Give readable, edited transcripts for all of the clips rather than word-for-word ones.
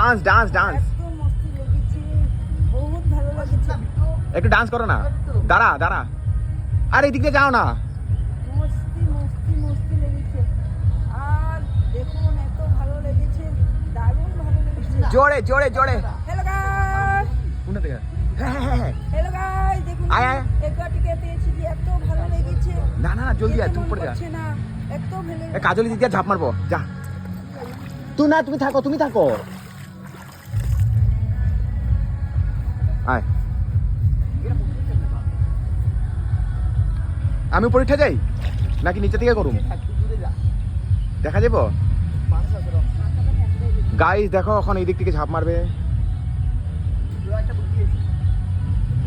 Dance dance dance এত মস্তি লেগেছে, বহুত ভালো লেগেছে। একটু ডান্স করো না, দাঁড়া দাঁড়া, আর এই দিক দিয়ে যাও না। মস্তি মস্তি মস্তি লেগেছে। আর দেখুন এত ভালো লেগেছে, দারুণ ভালো লেগেছে। জোরে জোরে জোরে। হ্যালো গাইস, কোনটা থেকে? হ্যাঁ হ্যাঁ হ্যাঁ। হ্যালো গাইস, দেখুন আয়, আয়। এগাটিকে পেয়েছি, যে এত ভালো লেগেছে। না না না, জলদি আয়, যেতে তুই মন পড়ে যা। করছে না, এত ভালো এ কাজলি দিদি ঝাঁপ মারবো, যা। তুই না, তুমি থাকো, তুমি থাকো। আয়, আমি উপরে উঠে যাই নাকি নিচে থেকে করুম, দেখা যাবো। গাইস দেখো, এখন এই দিক থেকে ঝাঁপ মারবে।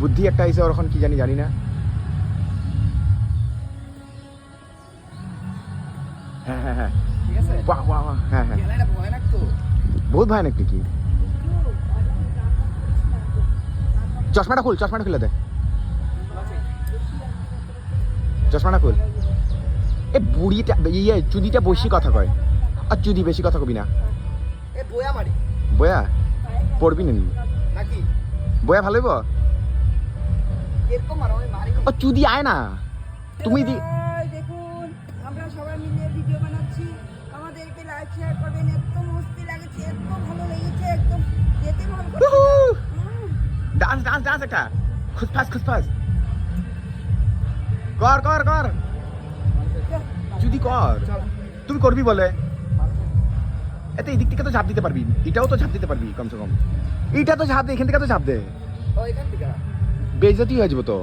বুদ্ধি একটা এসে, ওর এখন কি জানি জানি না। হ্যাঁ হ্যাঁ হ্যাঁ, বাহ বাহ বাহ, হ্যাঁ হ্যাঁ, বহুত ভয়ানক কি। চশমাটা খুল, চশমাটা খুলে দে, চশমাটা খুল। এ বুড়িটা ইয়ে চুদিটা বেশি কথা কয়, আর চুদি বেশি কথা কবি না। বয়া পড়বি না নাকি বয়া ভালো হইব। এরকম মারি ও চুদি আয় না, তুমি দি। গাইস, দেখুন আমরা সবাই মিলে ভিডিও বানাচ্ছি, আমাদেরকে লাইক শেয়ার করবেন। এত মস্তি লাগছে, এত ভালো লেগেছে, একদম যেতে মন করছে না। ডান্স ডান্স ডান্স একটা খুসফাস খুসফাস কর কর কর, চুদি কর। তুমি করবি বলে এত এই দিক থেকে তো ঝাঁপ দিতে পারবি, এটাও তো ঝাঁপ দিতে পারবি কমসে কম। এইটা তো ঝাঁপ দে, এখান থেকে তো ঝাঁপ দে, ও এখান থেকে বেইজ্জতি হয়ে যাবো তো।